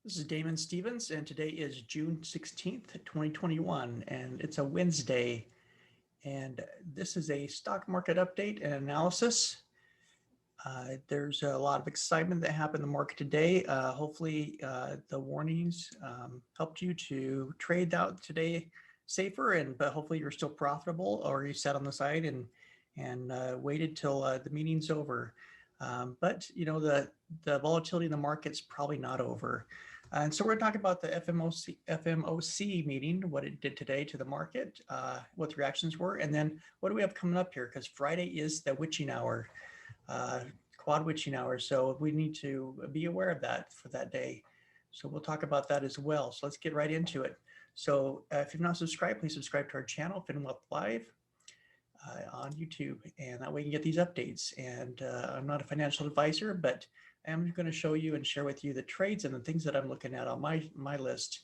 This is Damon Stevens, and today is June 16th, 2021, and it's a Wednesday. And this is a stock market update and analysis. There's a lot of excitement that happened in the market today. Hopefully, the warnings helped you to trade out today safer, but hopefully you're still profitable, or you sat on the side and waited till the meeting's over. But you know the volatility in the market's probably not over. And so we're going to talk about the FOMC meeting, what it did today to the market, what the reactions were, and then what do we have coming up here? Because Friday is the witching hour, quad witching hour. So we need to be aware of that for that day. So we'll talk about that as well. So let's get right into it. So if you've not subscribed, please subscribe to our channel, FinWealth Live, on YouTube, and that way you can get these updates. And I'm not a financial advisor, but I'm going to show you and share with you the trades and the things that I'm looking at on my list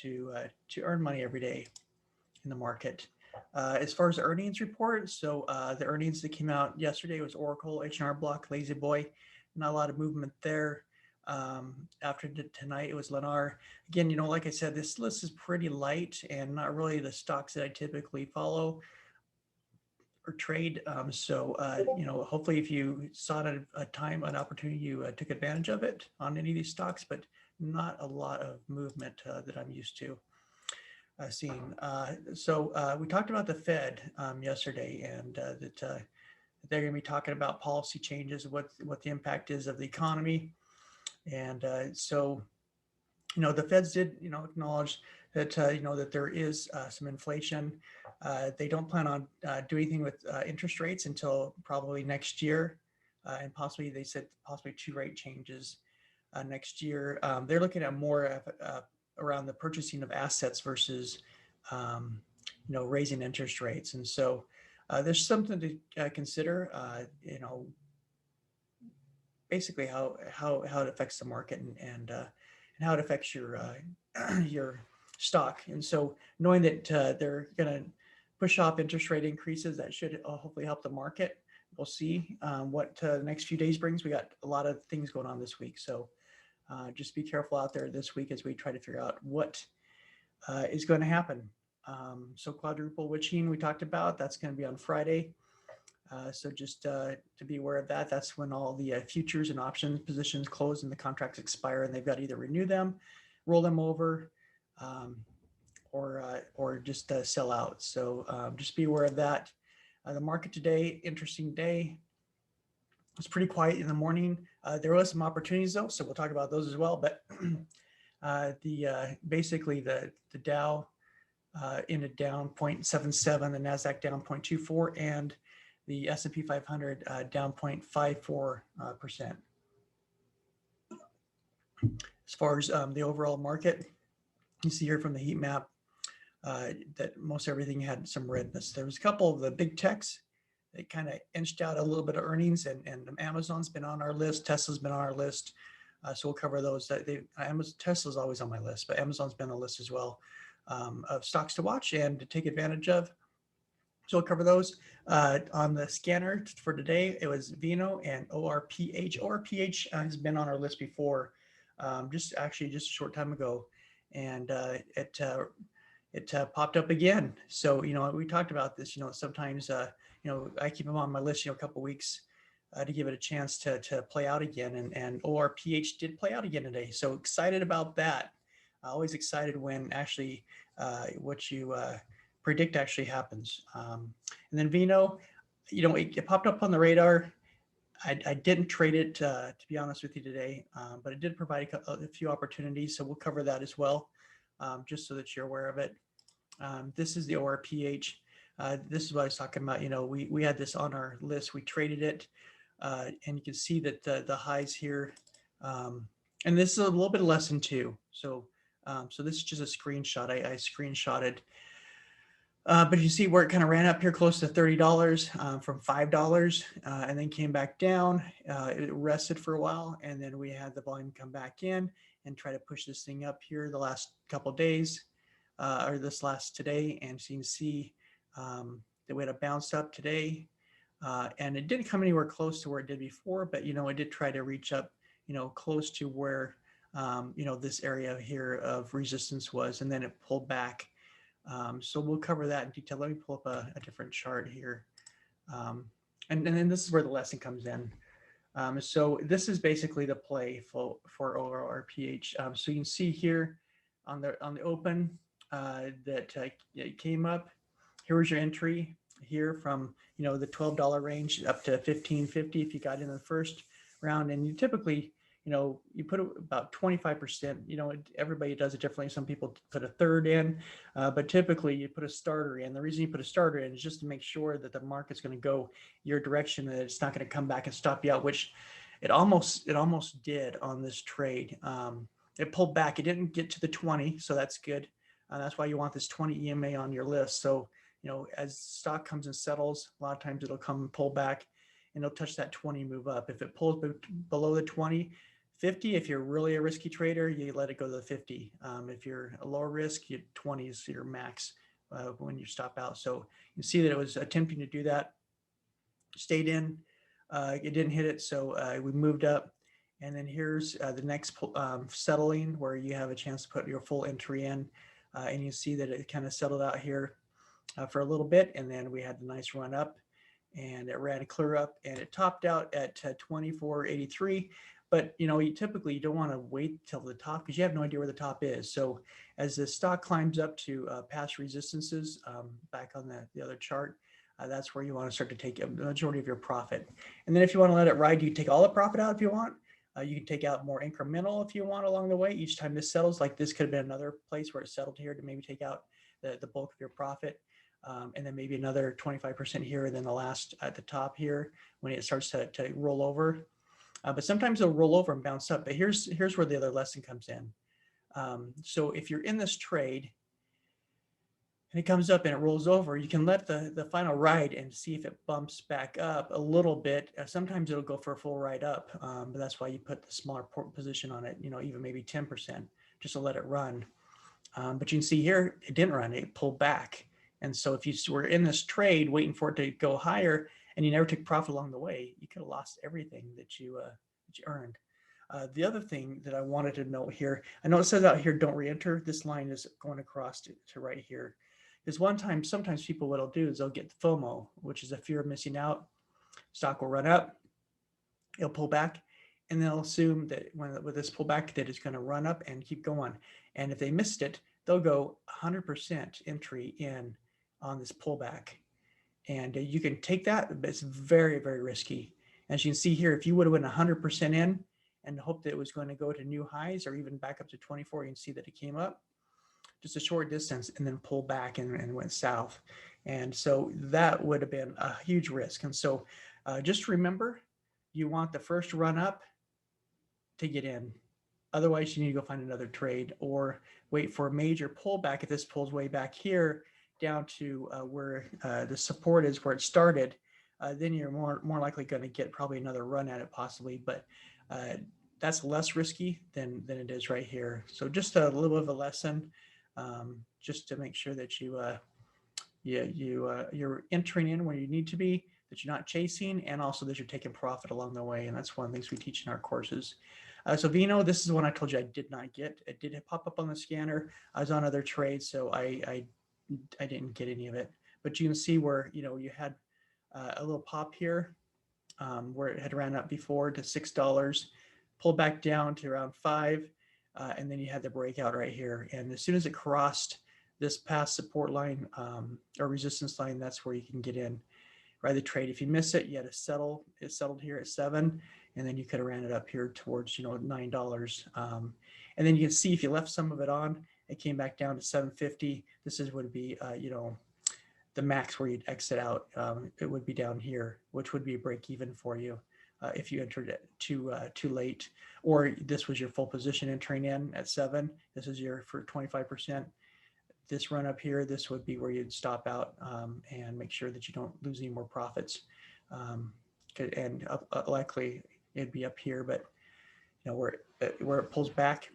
to earn money every day in the market. As far as the earnings report, so the earnings that came out yesterday was Oracle, H&R Block, Lazy Boy. Not a lot of movement there. After tonight, it was Lennar. Again, you know, like I said, this list is pretty light and not really the stocks that I typically follow or trade. You know, hopefully if you saw it at a time, an opportunity, you took advantage of it on any of these stocks, but not a lot of movement that I'm used to seeing. We talked about the Fed yesterday, and that they're going to be talking about policy changes, what the impact is of the economy. And you know, the Feds did, you know, acknowledge that, you know, that there is some inflation. They don't plan on doing anything with interest rates until probably next year. And possibly, they said possibly 2 rate changes next year. They're looking at more around the purchasing of assets versus, you know, raising interest rates. And so there's something to consider, you know, basically how it affects the market and how it affects your your stock. And so knowing that they're going to push off interest rate increases, that should hopefully help the market. We'll see what the next few days brings. We got a lot of things going on this week. So just be careful out there this week as we try to figure out what is going to happen. So quadruple witching we talked about, that's going to be on Friday. So just to be aware of that, that's when all the futures and options positions close and the contracts expire, and they've got to either renew them, roll them over, or just sell out. So just be aware of that. The market today, interesting day. It's pretty quiet in the morning. There was some opportunities though, so we'll talk about those as well. But basically the Dow ended down 0.77, the Nasdaq down 0.24, and the S&P 500 down 0.54%. As far as the overall market, you see here from the heat map that most everything had some redness. There was a couple of the big techs that kind of inched out a little bit of earnings, and Amazon's been on our list, Tesla's been on our list, so we'll cover those. Tesla's always on my list, but Amazon's been on the list as well of stocks to watch and to take advantage of. So we'll cover those. On the scanner for today, it was Vino and ORPH. ORPH has been on our list before, just a short time ago, and it popped up again. So, you know, we talked about this, you know, sometimes, you know, I keep them on my list, you know, a couple of weeks to give it a chance to play out again. And ORPH did play out again today. So excited about that. Always excited when actually what you predict actually happens. And then Vino, you know, it popped up on the radar. I didn't trade it, to be honest with you today, but it did provide a few opportunities. So we'll cover that as well, just so that you're aware of it. This is the ORPH. This is what I was talking about. You know, we had this on our list. We traded it, and you can see that the highs here, and this is a little bit less than 2. So this is just a screenshot. I screenshotted. But you see where it kind of ran up here close to $30 from $5 and then came back down. It rested for a while, and then we had the volume come back in and try to push this thing up here the last couple of days, or this last today. And so you can see that we had a bounce up today, and it didn't come anywhere close to where it did before, but, you know, it did try to reach up, you know, close to where this area here of resistance was, and then it pulled back. So we'll cover that in detail. Let me pull up a different chart here. And then this is where the lesson comes in. So this is basically the play for ORPH. So you can see here on the open that it came up. Here was your entry here from the $12 range up to $15.50 if you got in the first round, and you typically you put about 25%. Everybody does it differently. Some people put a third in, but typically you put a starter in. The reason you put a starter in is just to make sure that the market's going to go your direction, that it's not going to come back and stop you out, which it almost did on this trade. It pulled back. It didn't get to the 20, so that's good. That's why you want this 20 EMA on your list. So as stock comes and settles, a lot of times it'll come and pull back, and it'll touch that 20, move up. If it pulls below the 20, 50, if you're really a risky trader, you let it go to the 50. If you're a lower risk, 20 is your max when you stop out. So you see that it was attempting to do that, stayed in, it didn't hit it, so we moved up. And then here's the next settling, where you have a chance to put your full entry in, and you see that it kind of settled out here for a little bit, and then we had a nice run up, and it ran clear up, and it topped out at 24.83. But you typically don't want to wait till the top, because you have no idea where the top is. So as the stock climbs up to past resistances, back on the other chart, that's where you want to start to take a majority of your profit. And then if you want to let it ride, you can take all the profit out if you want. You can take out more incremental if you want along the way. Each time this settles, like this could have been another place where it settled here to maybe take out the bulk of your profit. And then maybe another 25% here, and then the last at the top here when it starts to roll over. But sometimes it'll roll over and bounce up. But here's where the other lesson comes in. So if you're in this trade and it comes up and it rolls over, you can let the final ride and see if it bumps back up a little bit. Sometimes it'll go for a full ride up, but that's why you put the smaller position on it, even maybe 10%, just to let it run. But you can see here, it didn't run, it pulled back. And so if you were in this trade waiting for it to go higher and you never took profit along the way, you could have lost everything that you earned. The other thing that I wanted to note here, I know it says out here, don't re-enter. This line is going across to right here. Because sometimes people, what they'll do is they'll get FOMO, which is a fear of missing out. Stock will run up, it'll pull back, and they'll assume that with this pullback that it's going to run up and keep going. And if they missed it, they'll go 100% entry in on this pullback. And you can take that, but it's very, very risky. As you can see here, if you would have went 100% in and hoped that it was going to go to new highs or even back up to 24, you can see that it came up just a short distance and then pulled back and went south. And so that would have been a huge risk. And so just remember, you want the first run up to get in. Otherwise, you need to go find another trade or wait for a major pullback. If this pulls way back here down to where the support is, where it started, then you're more likely going to get probably another run at it possibly. But that's less risky than it is right here. So just a little bit of a lesson, just to make sure that you're entering in where you need to be, that you're not chasing, and also that you're taking profit along the way. And that's one of the things we teach in our courses. So Vino, this is one I told you I did not get. It did pop up on the scanner. I was on other trades, so I didn't get any of it. But you can see where you had a little pop here, where it had ran up before to $6, pulled back down to around $5, and then you had the breakout right here. And as soon as it crossed this past support line or resistance line, that's where you can get in, ride the trade. If you miss it, you had to settle. It settled here at 7, and then you could have ran it up here towards $9. And then you can see if you left some of it on, it came back down to 750. This would be the max where you'd exit out. It would be down here, which would be a break even for you if you entered it too late, or this was your full position entering in at 7. This is your for 25%. This run up here, this would be where you'd stop out and make sure that you don't lose any more profits. And likely it'd be up here, but where it pulls back,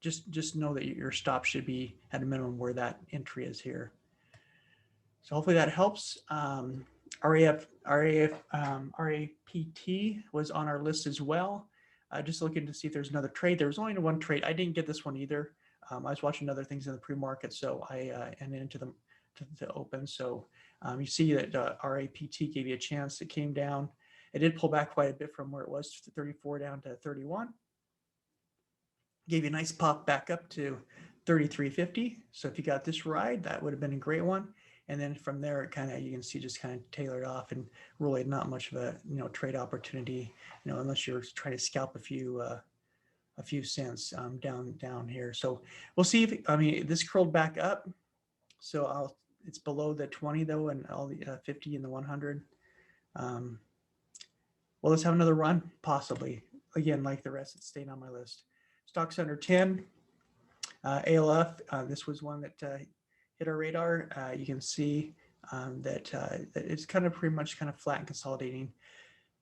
just know that your stop should be at a minimum where that entry is here. So hopefully that helps. RAPT was on our list as well. Just looking to see if there's another trade. There was only one trade. I didn't get this one either. I was watching other things in the pre-market, so I ended into the open. So you see that RAPT gave you a chance. It came down. It did pull back quite a bit from where it was, 34 down to 31. Gave you a nice pop back up to 33.50. So if you got this ride, that would have been a great one. And then from there, it kind of, you can see just kind of tailored off, and really not much of a trade opportunity, unless you're trying to scalp a few cents down here. So we'll see if, this curled back up. So it's below the 20 though, and all the 50 and the 100. Well, let's have another run, possibly. Again, like the rest, it's staying on my list. Stocks under 10. ALF, this was one that hit our radar. You can see that it's kind of pretty much kind of flat and consolidating.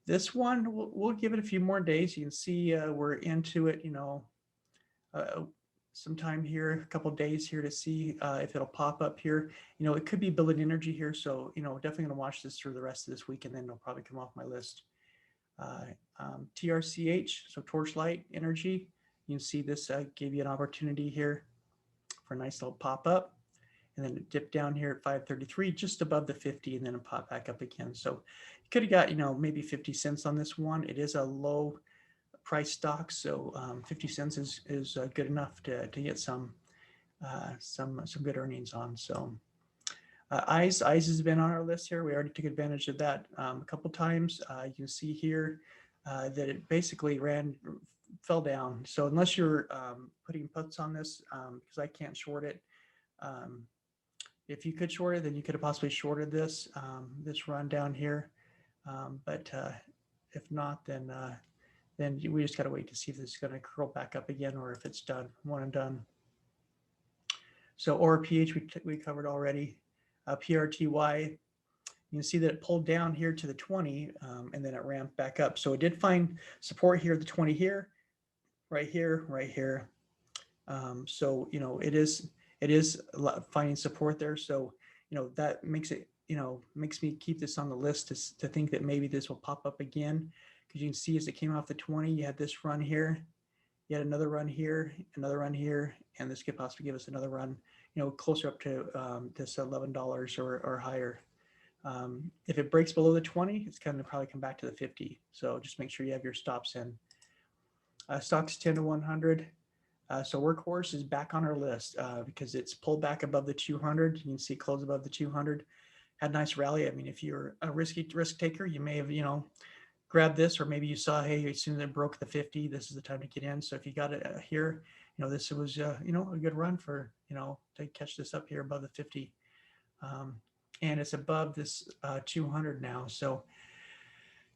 This one, we'll give it a few more days. You can see we're into it, sometime here, a couple days here to see if it'll pop up here. It could be building energy here. So, definitely going to watch this through the rest of this week, and then it'll probably come off my list. TRCH, so Torchlight Energy. You can see this gave you an opportunity here for a nice little pop up, and then it dipped down here at 533, just above the 50, and then it popped back up again. So you could have got, maybe 50 cents on this one. It is a low price stock, so 50 cents is good enough to get some good earnings on. So ICE has been on our list here. We already took advantage of that a couple times. You can see here that it basically fell down. So unless you're putting puts on this, because I can't short it, if you could short it, then you could have possibly shorted this run down here. But if not, then we just got to wait to see if this is going to curl back up again, or if it's done, one and done. So ORPH we covered already. PRTY, you can see that it pulled down here to the 20, and then it ramped back up. So it did find support here, the 20 here, right here, right here. So it is finding support there. So that makes it makes me keep this on the list to think that maybe this will pop up again, because you can see as it came off the 20, you had this run here, you had another run here, another run here, and this could possibly give us another run closer up to this $11 or higher. If it breaks below the 20, it's going to probably come back to the 50. So just make sure you have your stops in. Stocks 10 to 100. So Workhorse is back on our list because it's pulled back above the 200. You can see close above the 200. Had a nice rally. If you're a risk taker, you may have grabbed this, or maybe you saw, hey, as soon as it broke the 50, this is the time to get in. So if you got it here, this was a good run for to catch this up here above the 50, and it's above this 200 now. So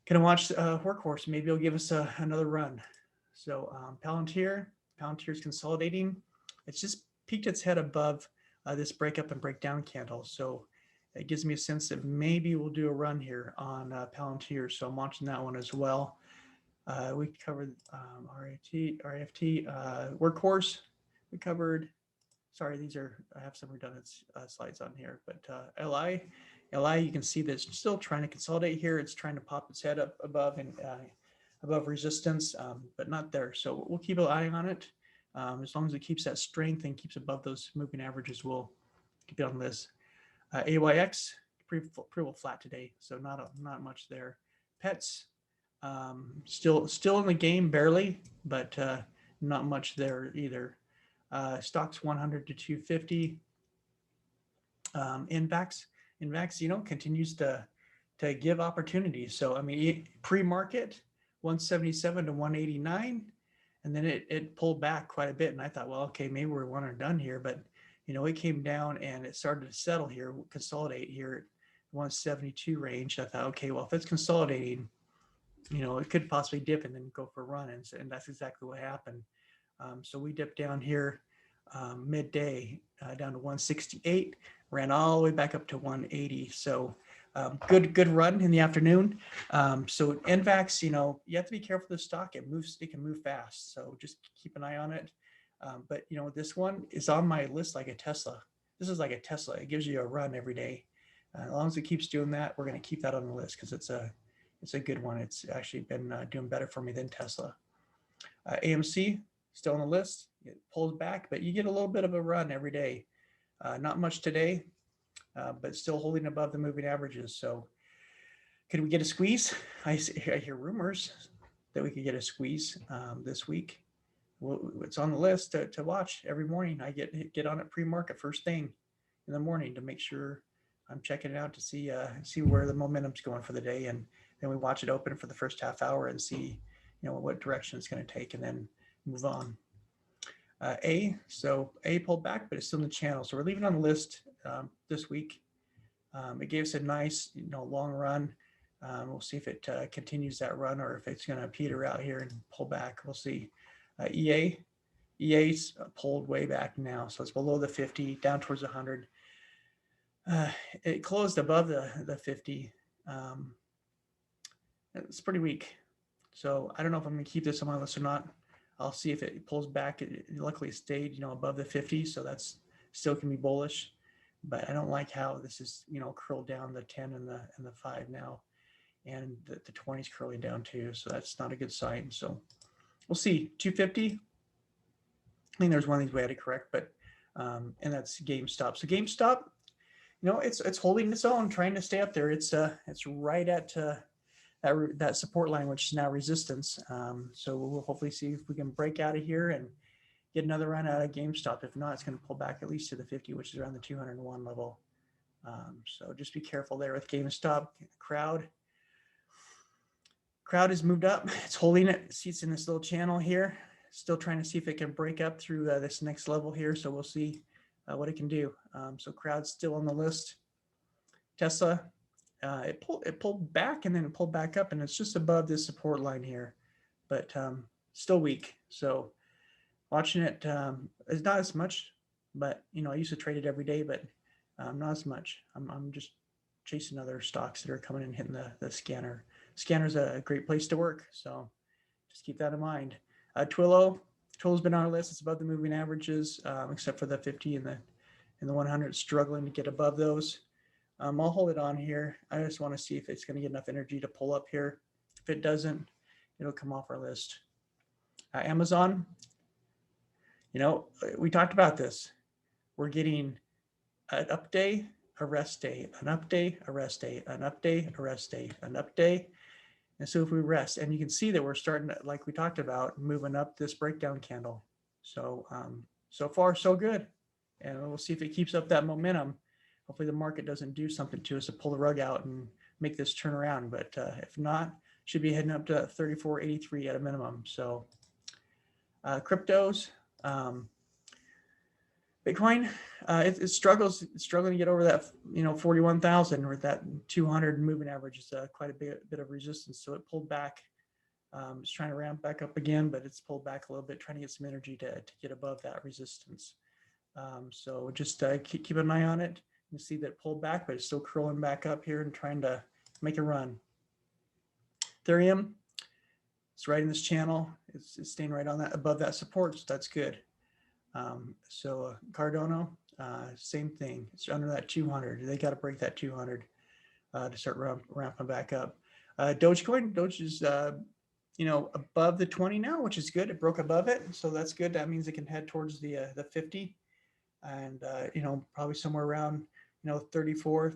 gonna watch Workhorse. Maybe it'll give us another run. So Palantir is consolidating. It's just peeked its head above this breakup and breakdown candle. So it gives me a sense that maybe we'll do a run here on Palantir. So I'm watching that one as well. We covered RAPT, Workhorse. We covered, sorry, I have some redundant slides on here, but LI, you can see that it's still trying to consolidate here. It's trying to pop its head up above and above resistance, but not there. So we'll keep an eye on it. As long as it keeps that strength and keeps above those moving averages, we'll keep it on this. AYX, pretty well flat today, so not much there. Pets, still in the game barely, but not much there either. Stocks 100 to 250. NVAX, continues to give opportunities. So pre-market 177 to 189, and then it pulled back quite a bit. And I thought, well, okay, maybe we're one or done here, but it came down and it started to settle here, consolidate here at 172 range. I thought, okay, well, if it's consolidating, it could possibly dip and then go for a run. And that's exactly what happened. So we dipped down here midday down to 168, ran all the way back up to 180. So good run in the afternoon. So NVAX, you have to be careful with the stock. It can move fast. So just keep an eye on it. But this one is on my list like a Tesla. This is like a Tesla. It gives you a run every day. As long as it keeps doing that, we're going to keep that on the list because it's a good one. It's actually been doing better for me than Tesla. AMC still on the list. It pulls back, but you get a little bit of a run every day. Not much today, but still holding above the moving averages. So could we get a squeeze? I hear rumors that we could get a squeeze this week. Well, it's on the list to watch every morning. I get on it pre-market first thing in the morning to make sure I'm checking it out to see where the momentum's going for the day, and then we watch it open for the first half hour and see what direction it's going to take, and then move on. So A pulled back, but it's still in the channel, so we're leaving on the list this week. It gave us a nice long run. We'll see if it continues that run or if it's going to peter out here and pull back. We'll see. EA's pulled way back now, so it's below the 50, down towards 100. It closed above the 50. It's pretty weak, so I don't know if I'm going to keep this on my list or not. I'll see if it pulls back. It luckily stayed above the 50, so that's still can be bullish, but I don't like how this is curled down the 10 and the 5 now, and the 20 is curling down too, so that's not a good sign. So we'll see. 250. I think there's one of these we had to correct, but and that's GameStop. So GameStop, it's holding its own, trying to stay up there. It's right at that support line, which is now resistance. So we'll hopefully see if we can break out of here and get another run out of GameStop. If not, it's going to pull back at least to the 50, which is around the 201 level. So just be careful there with GameStop. Crowd has moved up. It's holding it. See, it's in this little channel here. Still trying to see if it can break up through this next level here. So we'll see what it can do. So crowd's still on the list. Tesla, it pulled back and then it pulled back up, and it's just above this support line here, but still weak. So watching it is not as much, but I used to trade it every day, but not as much. I'm just chasing other stocks that are coming and hitting the scanner. Scanner's a great place to work, so just keep that in mind. Twillo's been on our list. It's above the moving averages, except for the 50 and the 100, struggling to get above those. I'll hold it on here. I just want to see if it's going to get enough energy to pull up here. If it doesn't, it'll come off our list. Amazon, we talked about this. We're getting an up day, a rest day, an up day, a rest day, an up day, a rest day, an up day. And so if we rest, and you can see that we're starting to, like we talked about, moving up this breakdown candle. So so far so good, and we'll see if it keeps up that momentum. Hopefully the market doesn't do something to us to pull the rug out and make this turn around, but if not, should be heading up to 34.83 at a minimum. So cryptos, Bitcoin, it's struggling to get over that 41,000, or that 200 moving average is quite a bit of resistance. So it pulled back. It's trying to ramp back up again, but it's pulled back a little bit, trying to get some energy to get above that resistance. So just keep an eye on it. You see that pulled back, but it's still curling back up here and trying to make a run. Ethereum, it's right in this channel. It's staying right on that, above that support, so that's good. Cardano, same thing. It's under that 200. They got to break that 200 to start ramping back up. Dogecoin, Doge is above the 20 now, which is good. It broke above it, so that's good. That means it can head towards the 50, and probably somewhere around 34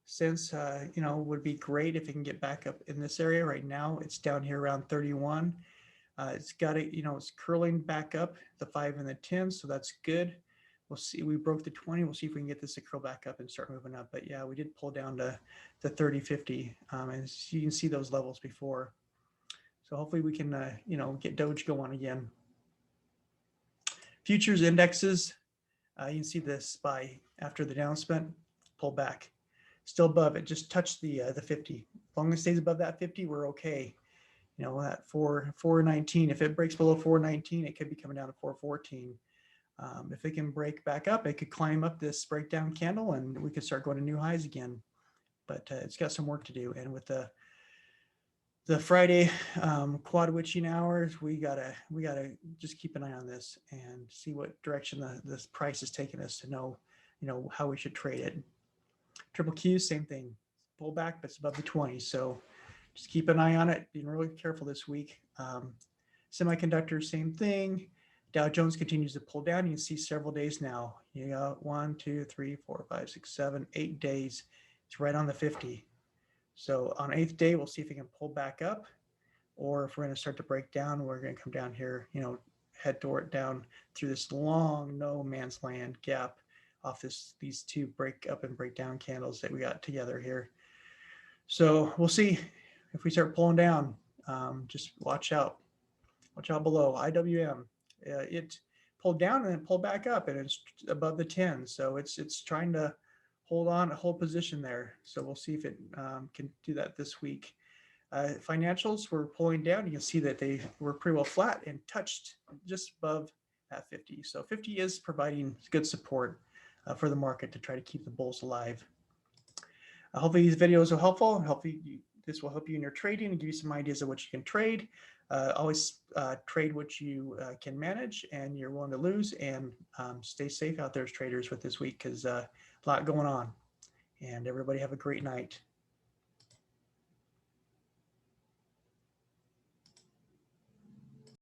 cents. Would be great if it can get back up in this area. Right now, it's down here around 31. It's got it, it's curling back up the 5 and the 10, so that's good. We'll see. We broke the 20. We'll see if we can get this to curl back up and start moving up. But yeah, we did pull down to the 30.50, and you can see those levels before. So hopefully we can, get Doge going again. Futures indexes, you can see the SPY after the downspin, pull back, still above it. Just touched the 50. As long as it stays above that 50, we're okay. At 419, if it breaks below 419, it could be coming down to 414. If it can break back up, it could climb up this breakdown candle, and we could start going to new highs again. But it's got some work to do. And with the Friday quad witching hours, we gotta just keep an eye on this and see what direction this price is taking us to know how we should trade it. Triple Q, same thing, pull back, but it's above the 20. So just keep an eye on it. Being really careful this week. Semiconductors, same thing. Dow Jones continues to pull down. You can see several days now. You got 1, 2, 3, 4, 5, 6, 7, 8 days. It's right on the 50. So on 8th day, we'll see if it can pull back up, or if we're going to start to break down, we're going to come down here, head toward down through this long no man's land gap off these two break up and break down candles that we got together here. So we'll see if we start pulling down. Just watch out below IWM. It pulled down and then pulled back up, and it's above the 10. So it's trying to hold on, a whole position there. So we'll see if it can do that this week. Financials were pulling down. You can see that they were pretty well flat and touched just above that 50. So 50 is providing good support for the market to try to keep the bulls alive. Hopefully these videos are helpful. Hopefully this will help you in your trading and give you some ideas of what you can trade. Always trade what you can manage and you're willing to lose, and stay safe out there as traders with this week, because a lot going on. And everybody have a great night.